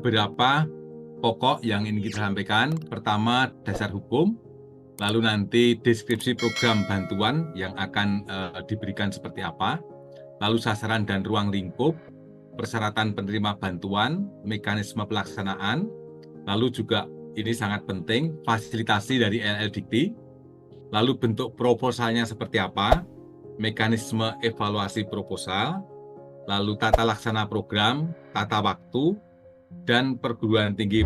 beberapa pokok yang ingin kita sampaikan. Pertama, dasar hukum, lalu nanti deskripsi program bantuan yang akan diberikan seperti apa, lalu sasaran dan ruang lingkup, persyaratan penerima bantuan, mekanisme pelaksanaan, lalu juga ini sangat penting, fasilitasi dari LL Dikti, lalu bentuk proposalnya seperti apa, mekanisme evaluasi proposal, lalu tata laksana program, tata waktu, dan perguruan tinggi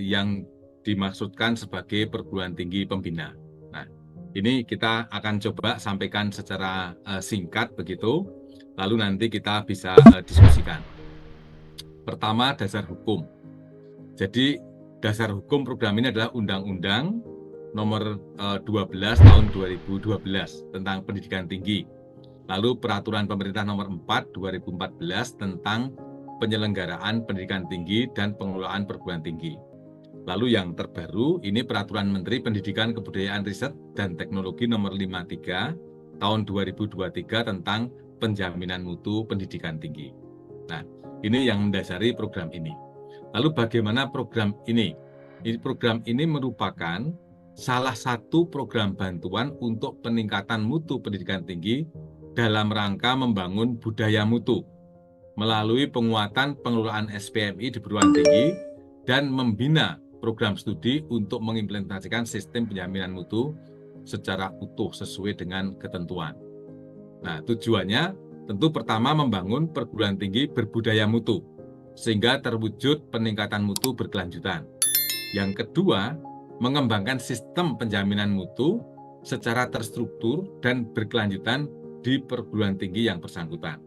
yang dimaksudkan sebagai perguruan tinggi pembina. Nah, ini kita akan coba sampaikan secara singkat begitu, lalu nanti kita bisa diskusikan. Pertama, dasar hukum. Jadi, dasar hukum program ini adalah Undang-Undang Nomor 12 Tahun 2012 tentang Pendidikan Tinggi. Lalu Peraturan Pemerintah Nomor 4 2014 tentang penyelenggaraan pendidikan tinggi dan pengelolaan perguruan tinggi. Lalu yang terbaru ini Peraturan Menteri Pendidikan Kebudayaan Riset dan Teknologi Nomor 53 Tahun 2023 tentang penjaminan mutu pendidikan tinggi. Nah, ini yang mendasari program ini. Lalu bagaimana program ini? Program ini merupakan salah satu program bantuan untuk peningkatan mutu pendidikan tinggi dalam rangka membangun budaya mutu melalui penguatan pengelolaan SPMI di perguruan tinggi dan membina program studi untuk mengimplementasikan sistem penjaminan mutu secara utuh sesuai dengan ketentuan. Nah, tujuannya tentu pertama membangun perguruan tinggi berbudaya mutu sehingga terwujud peningkatan mutu berkelanjutan. Yang kedua, mengembangkan sistem penjaminan mutu secara terstruktur dan berkelanjutan di perguruan tinggi yang bersangkutan.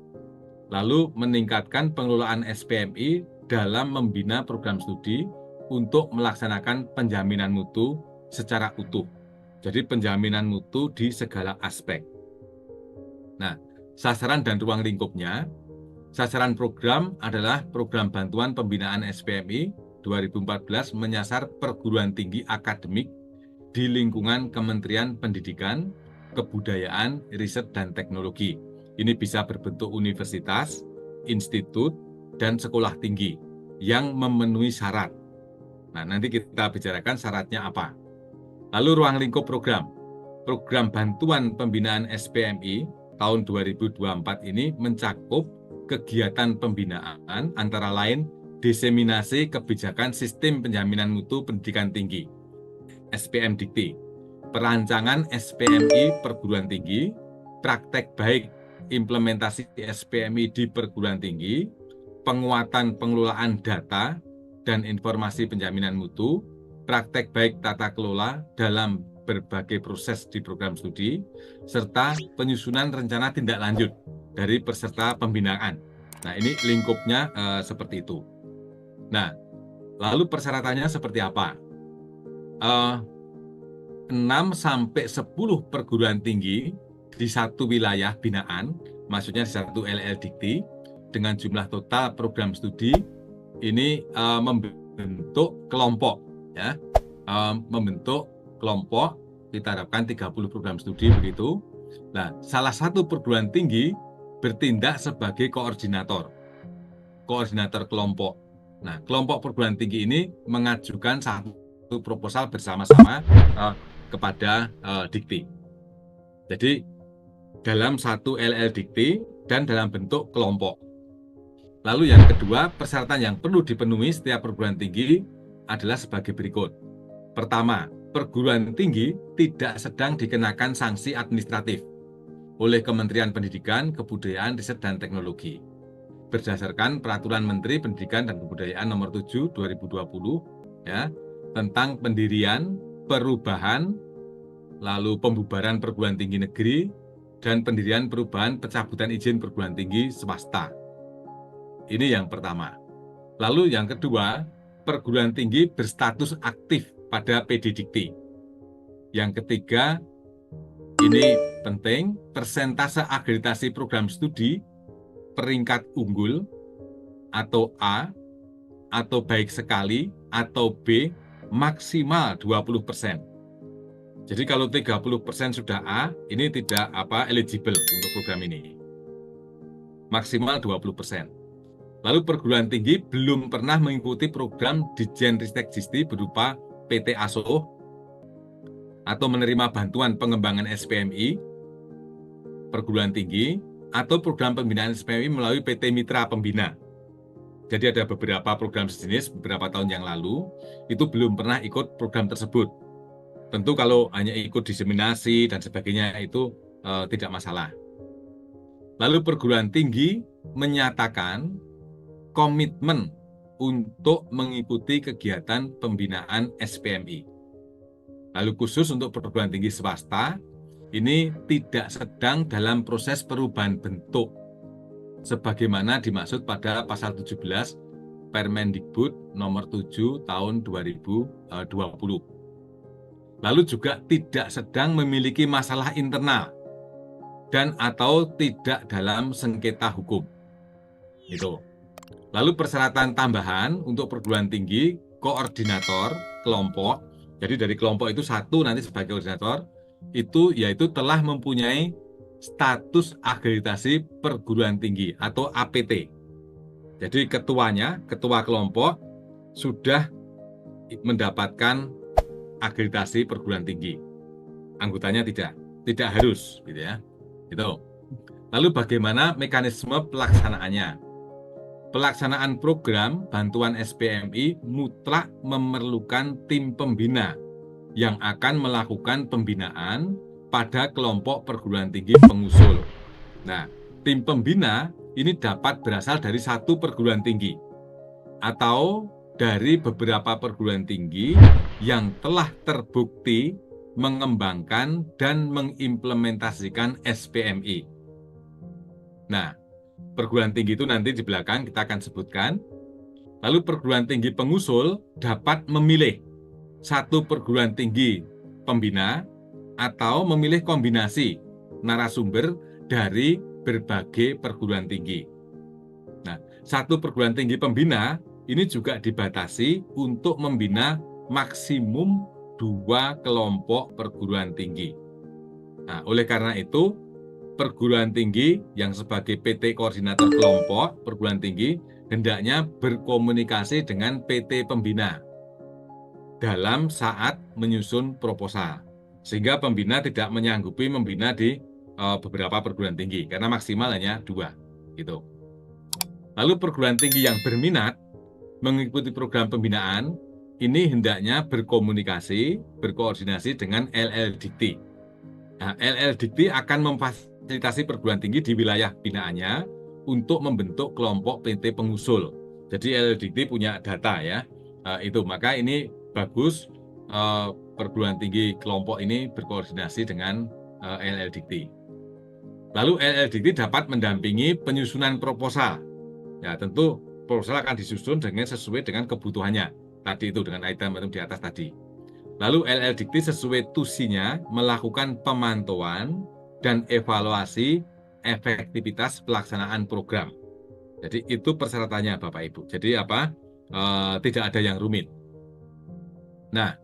Lalu meningkatkan pengelolaan SPMI dalam membina program studi untuk melaksanakan penjaminan mutu secara utuh. Jadi penjaminan mutu di segala aspek. Nah, sasaran dan ruang lingkupnya, sasaran program adalah program bantuan pembinaan SPMI 2014 menyasar perguruan tinggi akademik di lingkungan Kementerian Pendidikan, Kebudayaan, Riset, dan Teknologi. Ini bisa berbentuk universitas, institut, dan sekolah tinggi yang memenuhi syarat. Nah, nanti kita bicarakan syaratnya apa. Lalu ruang lingkup program. Program bantuan pembinaan SPMI tahun 2024 ini mencakup kegiatan pembinaan antara lain diseminasi kebijakan sistem penjaminan mutu pendidikan tinggi, SPM Dikti, perancangan SPMI perguruan tinggi, praktek baik implementasi SPMI di perguruan tinggi, penguatan pengelolaan data dan informasi penjaminan mutu, praktek baik tata kelola dalam berbagai proses di program studi, serta penyusunan rencana tindak lanjut dari peserta pembinaan. Nah, ini lingkupnya seperti itu. Nah, lalu persyaratannya seperti apa? 6-10 perguruan tinggi di satu wilayah binaan, maksudnya di satu LL Dikti, dengan jumlah total program studi ini membentuk kelompok, ya, membentuk kelompok. Kita harapkan 30 program studi begitu. Nah, salah satu perguruan tinggi bertindak sebagai koordinator kelompok. Nah, kelompok perguruan tinggi ini mengajukan satu proposal bersama-sama kepada Dikti. Jadi dalam satu LL Dikti dan dalam bentuk kelompok. Lalu yang kedua, persyaratan yang perlu dipenuhi setiap perguruan tinggi adalah sebagai berikut. Pertama, perguruan tinggi tidak sedang dikenakan sanksi administratif oleh Kementerian Pendidikan, Kebudayaan, Riset, dan Teknologi. Berdasarkan Peraturan Menteri Pendidikan dan Kebudayaan Nomor 7 2020 ya, tentang pendirian, perubahan, lalu pembubaran perguruan tinggi negeri, dan pendirian perubahan pencabutan izin perguruan tinggi swasta. Ini yang pertama. Lalu yang kedua, perguruan tinggi berstatus aktif pada PD Dikti. Yang ketiga, ini penting, persentase akreditasi program studi peringkat unggul atau A, atau baik sekali, atau B, maksimal 20%. Jadi kalau 30% sudah A, ini tidak eligible untuk program ini. Maksimal 20%. Lalu perguruan tinggi belum pernah mengikuti program Ditjen-Ristek Distri berupa PT ASO atau menerima bantuan pengembangan SPMI, perguruan tinggi, atau program pembinaan SPMI melalui PT Mitra Pembina. Jadi ada beberapa program sejenis beberapa tahun yang lalu, itu belum pernah ikut program tersebut. Tentu kalau hanya ikut diseminasi dan sebagainya itu tidak masalah. Lalu perguruan tinggi menyatakan komitmen untuk mengikuti kegiatan pembinaan SPMI. Lalu khusus untuk perguruan tinggi swasta, ini tidak sedang dalam proses perubahan bentuk, sebagaimana dimaksud pada pasal 17 Permendikbud nomor 7 tahun 2020. Lalu juga tidak sedang memiliki masalah internal dan atau tidak dalam sengketa hukum. Itu. Lalu persyaratan tambahan untuk perguruan tinggi, koordinator kelompok, jadi dari kelompok itu satu nanti sebagai koordinator, itu yaitu telah mempunyai status akreditasi perguruan tinggi atau APT. Jadi ketuanya, ketua kelompok sudah mendapatkan akreditasi perguruan tinggi. Anggotanya tidak harus, gitu ya. Itu. Lalu bagaimana mekanisme pelaksanaannya? Pelaksanaan program bantuan SPMI mutlak memerlukan tim pembina yang akan melakukan pembinaan pada kelompok perguruan tinggi pengusul. Nah, tim pembina ini dapat berasal dari satu perguruan tinggi atau dari beberapa perguruan tinggi yang telah terbukti mengembangkan dan mengimplementasikan SPMI. Nah, perguruan tinggi itu nanti di belakang kita akan sebutkan. Lalu perguruan tinggi pengusul dapat memilih satu perguruan tinggi pembina atau memilih kombinasi narasumber dari berbagai perguruan tinggi. Nah, satu perguruan tinggi pembina ini juga dibatasi untuk membina maksimum 2 kelompok perguruan tinggi. Nah, oleh karena itu, perguruan tinggi yang sebagai PT Koordinator Kelompok Perguruan Tinggi hendaknya berkomunikasi dengan PT Pembina dalam saat menyusun proposal, sehingga pembina tidak menyanggupi membina di beberapa perguruan tinggi, karena maksimal hanya 2. Gitu. Lalu perguruan tinggi yang berminat mengikuti program pembinaan, ini hendaknya berkoordinasi dengan LL-Dikti. Nah, LL-Dikti akan memfasilitasi perguruan tinggi di wilayah binaannya untuk membentuk kelompok PT pengusul. Jadi LL-Dikti punya data ya, itu maka ini bagus perguruan tinggi kelompok ini berkoordinasi dengan LL-Dikti. Lalu LL-Dikti dapat mendampingi penyusunan proposal. Ya tentu proposal akan disusun sesuai dengan kebutuhannya. Tadi itu dengan item-item di atas tadi. Lalu LL-Dikti sesuai tusinya melakukan pemantauan dan evaluasi efektivitas pelaksanaan program. Jadi itu persyaratannya Bapak Ibu. Jadi apa? Tidak ada yang rumit. Nah,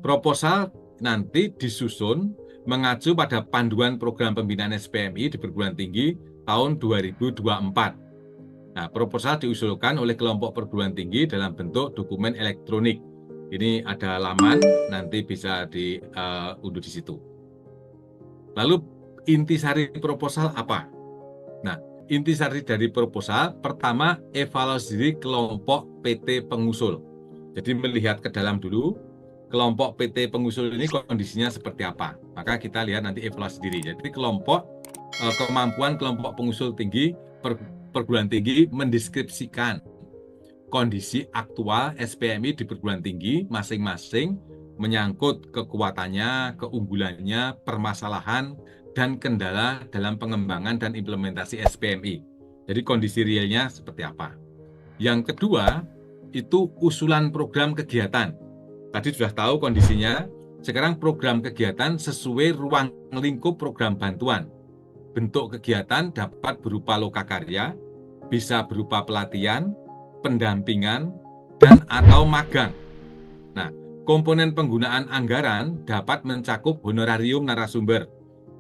proposal nanti disusun mengacu pada panduan program pembinaan SPMI di perguruan tinggi tahun 2024. Nah, proposal diusulkan oleh kelompok perguruan tinggi dalam bentuk dokumen elektronik. Ini ada laman, nanti bisa diunduh di situ. Lalu intisari proposal apa? Nah, intisari dari proposal pertama evaluasi diri kelompok PT pengusul. Jadi melihat ke dalam dulu, kelompok PT pengusul ini kondisinya seperti apa. Maka kita lihat nanti evaluasi diri. Jadi kemampuan kelompok pengusul tinggi perguruan tinggi mendeskripsikan kondisi aktual SPMI di perguruan tinggi masing-masing menyangkut kekuatannya, keunggulannya, permasalahan, dan kendala dalam pengembangan dan implementasi SPMI. Jadi kondisi realnya seperti apa. Yang kedua, itu usulan program kegiatan. Tadi sudah tahu kondisinya, sekarang program kegiatan sesuai ruang lingkup program bantuan. Bentuk kegiatan dapat berupa lokakarya, bisa berupa pelatihan, pendampingan, dan atau magang. Nah, komponen penggunaan anggaran dapat mencakup honorarium narasumber,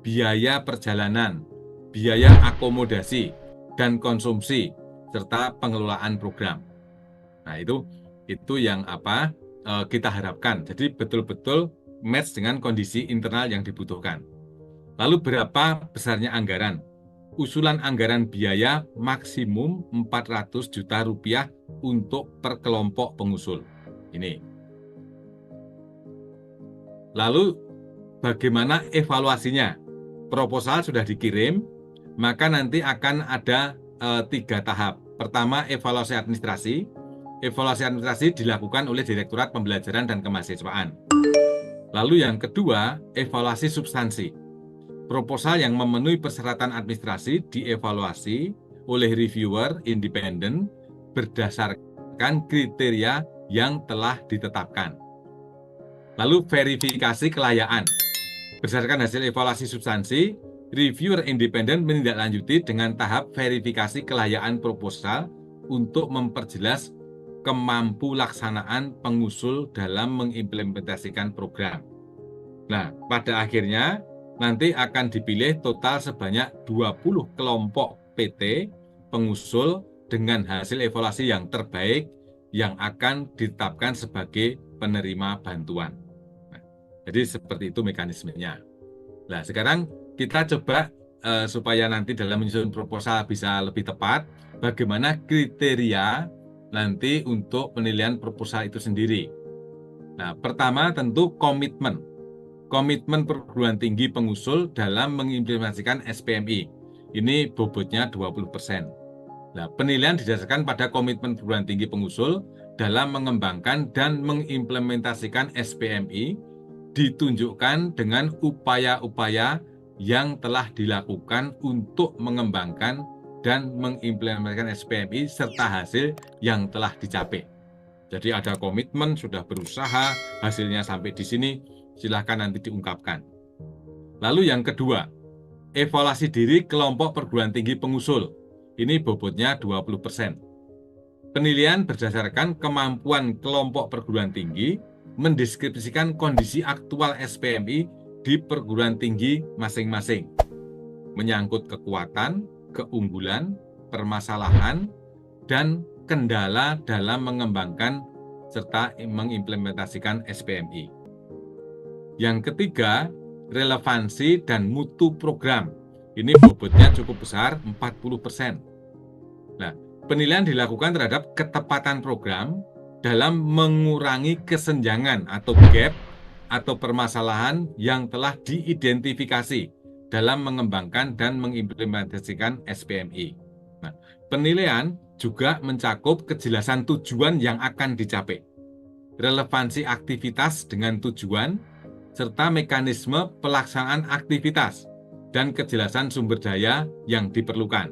biaya perjalanan, biaya akomodasi, dan konsumsi, serta pengelolaan program. Nah, itu yang kita harapkan. Jadi betul-betul match dengan kondisi internal yang dibutuhkan. Lalu berapa besarnya anggaran? Usulan anggaran biaya maksimum 400 juta rupiah untuk per kelompok pengusul. Ini. Lalu bagaimana evaluasinya? Proposal sudah dikirim, maka nanti akan ada 3 tahap. Pertama, evaluasi administrasi. Evaluasi administrasi dilakukan oleh Direktorat Pembelajaran dan Kemahasiswaan. Lalu yang kedua, evaluasi substansi. Proposal yang memenuhi persyaratan administrasi dievaluasi oleh reviewer independen berdasarkan kriteria yang telah ditetapkan. Lalu verifikasi kelayakan. Berdasarkan hasil evaluasi substansi, reviewer independen menindaklanjuti dengan tahap verifikasi kelayakan proposal untuk memperjelas kemampu laksanaan pengusul dalam mengimplementasikan program. Nah, pada akhirnya nanti akan dipilih total sebanyak 20 kelompok PT pengusul dengan hasil evaluasi yang terbaik yang akan ditetapkan sebagai penerima bantuan. Jadi seperti itu mekanismenya. Nah, sekarang kita coba supaya nanti dalam menyusun proposal bisa lebih tepat, bagaimana kriteria nanti untuk penilaian proposal itu sendiri. Nah, pertama tentu komitmen. Komitmen perguruan tinggi pengusul dalam mengimplementasikan SPMI. Ini bobotnya 20%. Nah, penilaian didasarkan pada komitmen perguruan tinggi pengusul dalam mengembangkan dan mengimplementasikan SPMI ditunjukkan dengan upaya-upaya yang telah dilakukan untuk mengembangkan dan mengimplementasikan SPMI serta hasil yang telah dicapai. Jadi ada komitmen, sudah berusaha, hasilnya sampai di sini, silahkan nanti diungkapkan. Lalu yang kedua, evaluasi diri kelompok perguruan tinggi pengusul. Ini bobotnya 20%. Penilaian berdasarkan kemampuan kelompok perguruan tinggi mendeskripsikan kondisi aktual SPMI di perguruan tinggi masing-masing, menyangkut kekuatan, keunggulan, permasalahan, dan kendala dalam mengembangkan serta mengimplementasikan SPMI. Yang ketiga, relevansi dan mutu program. Ini bobotnya cukup besar, 40%. Nah, penilaian dilakukan terhadap ketepatan program dalam mengurangi kesenjangan atau gap atau permasalahan yang telah diidentifikasi dalam mengembangkan dan mengimplementasikan SPMI. Nah, penilaian juga mencakup kejelasan tujuan yang akan dicapai, relevansi aktivitas dengan tujuan, serta mekanisme pelaksanaan aktivitas dan kejelasan sumber daya yang diperlukan.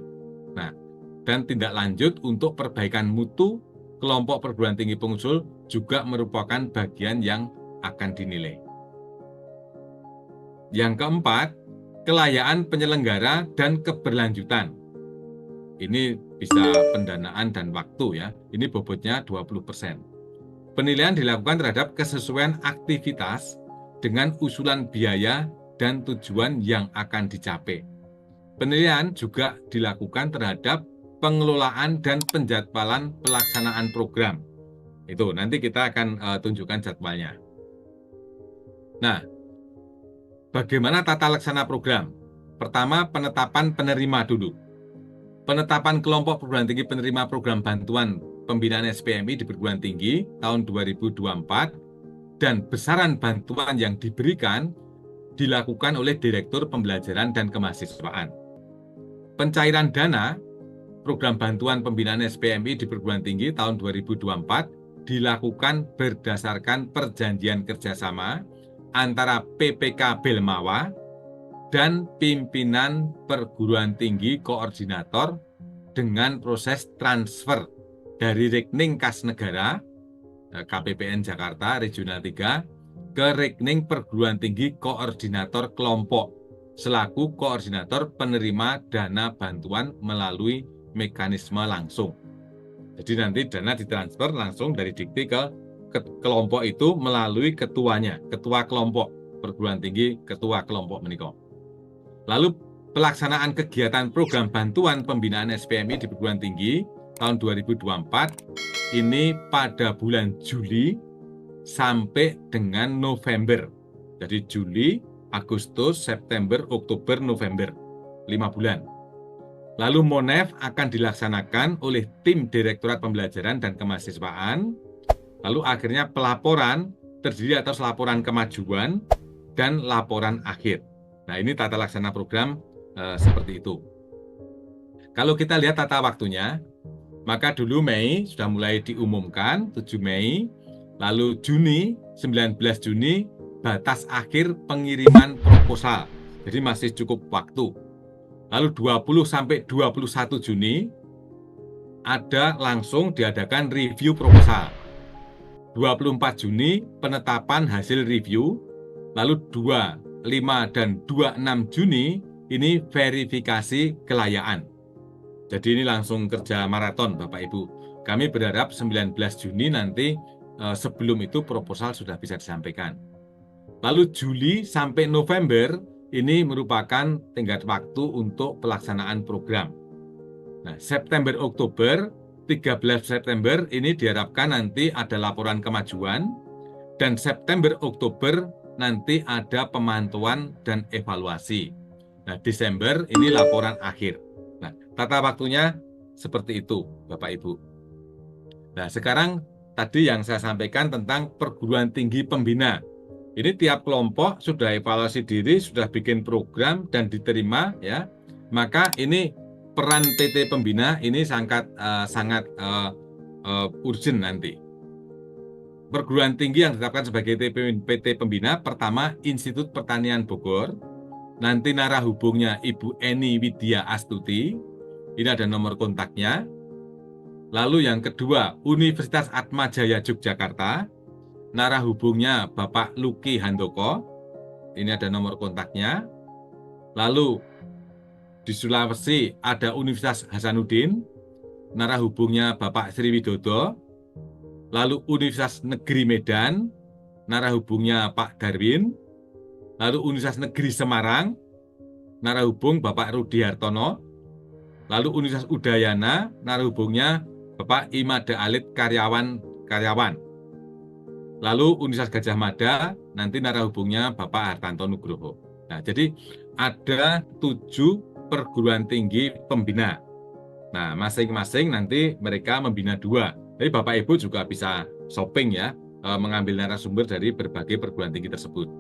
Nah, dan tindak lanjut untuk perbaikan mutu kelompok perguruan tinggi pengusul juga merupakan bagian yang akan dinilai. Yang keempat, kelayaan penyelenggara dan keberlanjutan. Ini bisa pendanaan dan waktu ya. Ini bobotnya 20%. Penilaian dilakukan terhadap kesesuaian aktivitas dengan usulan biaya dan tujuan yang akan dicapai. Penilaian juga dilakukan terhadap pengelolaan dan penjadwalan pelaksanaan program. Itu nanti kita akan tunjukkan jadwalnya. Nah, bagaimana tata laksana program? Pertama, penetapan penerima dulu. Penetapan kelompok perguruan tinggi penerima program bantuan pembinaan SPMI di perguruan tinggi tahun 2024 dan besaran bantuan yang diberikan dilakukan oleh Direktur Pembelajaran dan Kemahasiswaan. Pencairan dana program bantuan pembinaan SPMI di perguruan tinggi tahun 2024 dilakukan berdasarkan perjanjian kerjasama antara PPK Belmawa dan pimpinan perguruan tinggi koordinator dengan proses transfer dari rekening kas negara KPPN Jakarta Regional 3 ke rekening perguruan tinggi koordinator kelompok selaku koordinator penerima dana bantuan melalui mekanisme langsung. Jadi nanti dana ditransfer langsung dari Dikti ke kelompok itu melalui ketuanya, ketua kelompok perguruan tinggi, ketua kelompok menikah. Lalu pelaksanaan kegiatan program bantuan pembinaan SPMI di perguruan tinggi tahun 2024 ini pada bulan Juli sampai dengan November. Jadi Juli, Agustus, September, Oktober, November. 5 bulan. Lalu MONEF akan dilaksanakan oleh tim Direktorat Pembelajaran dan Kemahasiswaan. Lalu akhirnya pelaporan terdiri atas laporan kemajuan dan laporan akhir. Nah, ini tata laksana program seperti itu. Kalau kita lihat tata waktunya, maka dulu Mei sudah mulai diumumkan, 7 Mei, lalu Juni, 19 Juni, batas akhir pengiriman proposal. Jadi masih cukup waktu. Lalu 20 sampai 21 Juni, ada langsung diadakan review proposal. 24 Juni, penetapan hasil review. Lalu 2, 5, dan 26 Juni, ini verifikasi kelayaan. Jadi ini langsung kerja maraton Bapak Ibu. Kami berharap 19 Juni nanti sebelum itu proposal sudah bisa disampaikan. Lalu Juli sampai November ini merupakan tenggat waktu untuk pelaksanaan program. Nah, September Oktober 13 September ini diharapkan nanti ada laporan kemajuan dan September Oktober nanti ada pemantauan dan evaluasi. Nah, Desember ini laporan akhir. Nah, tata waktunya seperti itu, Bapak Ibu. Nah, sekarang tadi yang saya sampaikan tentang perguruan tinggi pembina. Ini tiap kelompok sudah evaluasi diri, sudah bikin program dan diterima, ya. Maka ini peran PT Pembina ini sangat urgent nanti. Perguruan tinggi yang ditetapkan sebagai PT Pembina, pertama Institut Pertanian Bogor. Nanti narah hubungnya Ibu Eni Widya Astuti, ini ada nomor kontaknya. Lalu yang kedua, Universitas Atmajaya Yogyakarta, narah hubungnya Bapak Luki Handoko, ini ada nomor kontaknya. Lalu di Sulawesi ada Universitas Hasanuddin, narah hubungnya Bapak Sriwidodo. Lalu Universitas Negeri Medan, narah hubungnya Pak Darwin. Lalu Universitas Negeri Semarang, narah hubung Bapak Rudi Hartono. Lalu Universitas Udayana, narah hubungnya Bapak Imada Alit Karyawan. Lalu Universitas Gajah Mada, nanti narah hubungnya Bapak Hartanto Nugroho. Nah, jadi ada 7 perguruan tinggi pembina. Nah, masing-masing nanti mereka membina 2. Jadi Bapak Ibu juga bisa shopping ya, mengambil narasumber dari berbagai perguruan tinggi tersebut.